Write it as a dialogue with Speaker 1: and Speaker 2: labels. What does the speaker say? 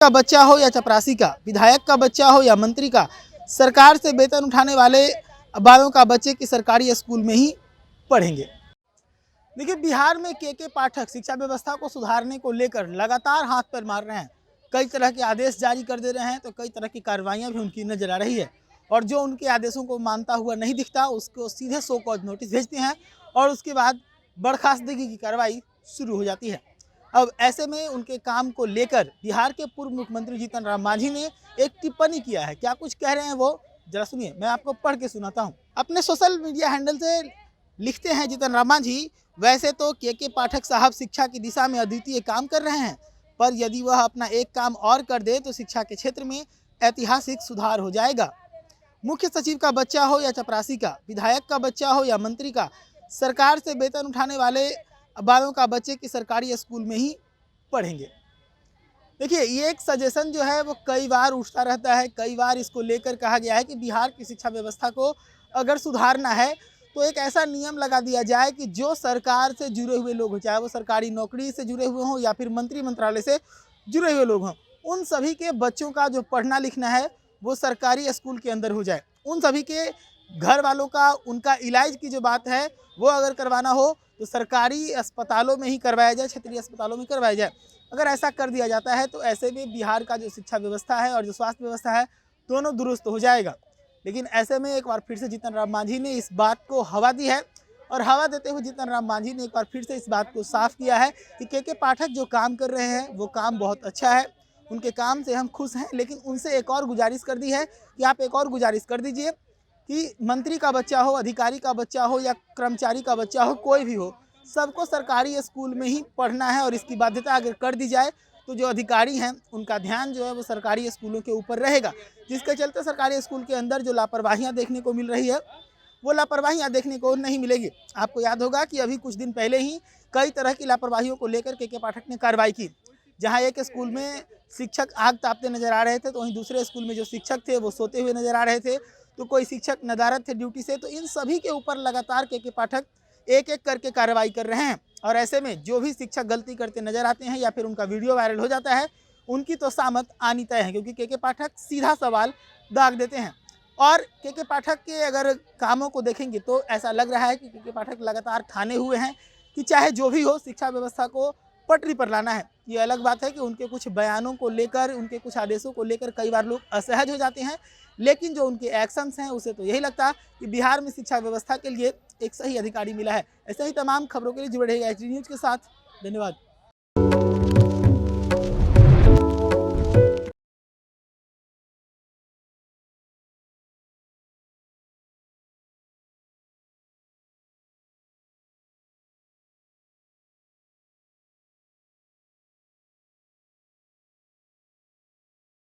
Speaker 1: का बच्चा हो या चपरासी का, विधायक का बच्चा हो या मंत्री का, सरकार से वेतन उठाने वाले वालों का बच्चे की सरकारी स्कूल में ही पढ़ेंगे। देखिए, बिहार में के पाठक शिक्षा व्यवस्था को सुधारने को लेकर लगातार हाथ पैर मार रहे हैं। कई तरह के आदेश जारी कर दे रहे हैं, तो कई तरह की कार्रवाइयां भी उनकी नजर आ रही है। और जो उनके आदेशों को मानता हुआ नहीं दिखता, उसको सीधे सो कॉज नोटिस भेजते हैं और उसके बाद बर्खास्तगी की कार्रवाई शुरू हो जाती है। अब ऐसे में उनके काम को लेकर बिहार के पूर्व मुख्यमंत्री जीतन राम मांझी ने एक टिप्पणी किया है। क्या कुछ कह रहे हैं वो जरा सुनिए, मैं आपको पढ़ के सुनाता हूँ। अपने सोशल मीडिया हैंडल से लिखते हैं जीतन राम मांझी, वैसे तो के पाठक साहब शिक्षा की दिशा में अद्वितीय काम कर रहे हैं, पर यदि वह अपना एक काम और कर दे तो शिक्षा के क्षेत्र में ऐतिहासिक सुधार हो जाएगा। मुख्य सचिव का बच्चा हो या चपरासी का, विधायक का बच्चा हो या मंत्री का, सरकार से वेतन उठाने वालों का बच्चे की सरकारी स्कूल में ही पढ़ेंगे। देखिए, ये एक सजेशन जो है वो कई बार उठता रहता है। कई बार इसको लेकर कहा गया है कि बिहार की शिक्षा व्यवस्था को अगर सुधारना है तो एक ऐसा नियम लगा दिया जाए कि जो सरकार से जुड़े हुए लोग हो, चाहे वो सरकारी नौकरी से जुड़े हुए हों या फिर मंत्री मंत्रालय से जुड़े हुए लोग हों, उन सभी के बच्चों का जो पढ़ना लिखना है वो सरकारी स्कूल के अंदर हो जाए। उन सभी के घर वालों का, उनका इलाज की जो बात है वो अगर करवाना हो तो सरकारी अस्पतालों में ही करवाया जाए, क्षेत्रीय अस्पतालों में करवाया जाए। अगर ऐसा कर दिया जाता है तो ऐसे में बिहार का जो शिक्षा व्यवस्था है और जो स्वास्थ्य व्यवस्था है दोनों दुरुस्त हो जाएगा। लेकिन ऐसे में एक बार फिर से जीतन राम मांझी ने इस बात को हवा दी है और हवा देते हुए जीतन राम मांझी ने एक बार फिर से इस बात को साफ किया है कि के पाठक जो काम कर रहे हैं वो काम बहुत अच्छा है, उनके काम से हम खुश हैं। लेकिन उनसे एक और गुजारिश कर दी है कि आप एक और गुजारिश कर दीजिए कि मंत्री का बच्चा हो, अधिकारी का बच्चा हो या कर्मचारी का बच्चा हो, कोई भी हो, सबको सरकारी स्कूल में ही पढ़ना है। और इसकी बाध्यता अगर कर दी जाए तो जो अधिकारी हैं उनका ध्यान जो है वो सरकारी स्कूलों के ऊपर रहेगा, जिसके चलते सरकारी स्कूल के अंदर जो लापरवाहियां देखने को मिल रही है वो लापरवाहियां देखने को नहीं मिलेगी। आपको याद होगा कि अभी कुछ दिन पहले ही कई तरह की लापरवाहियों को लेकर के पाठक ने कार्रवाई की। जहाँ एक स्कूल में शिक्षक आग तापते नजर आ रहे थे तो वहीं दूसरे स्कूल में जो शिक्षक थे वो सोते हुए नजर आ रहे थे, तो कोई शिक्षक नदारद थे ड्यूटी से। तो इन सभी के ऊपर लगातार के पाठक एक एक करके कार्रवाई कर रहे हैं। और ऐसे में जो भी शिक्षक गलती करते नजर आते हैं या फिर उनका वीडियो वायरल हो जाता है, उनकी तो शामत आनी तय है, क्योंकि के पाठक सीधा सवाल दाग देते हैं। और के पाठक के अगर कामों को देखेंगे तो ऐसा लग रहा है कि के पाठक लगातार ठाने हुए हैं कि चाहे जो भी हो शिक्षा व्यवस्था को पटरी पर लाना है। ये अलग बात है कि उनके कुछ बयानों को लेकर, उनके कुछ आदेशों को लेकर कई बार लोग असहज हो जाते हैं, लेकिन जो उनके एक्शंस हैं उसे तो यही लगता है कि बिहार में शिक्षा व्यवस्था के लिए एक सही अधिकारी मिला है। ऐसे ही तमाम खबरों के लिए जुड़े रहिएगा HD न्यूज़ के साथ। धन्यवाद।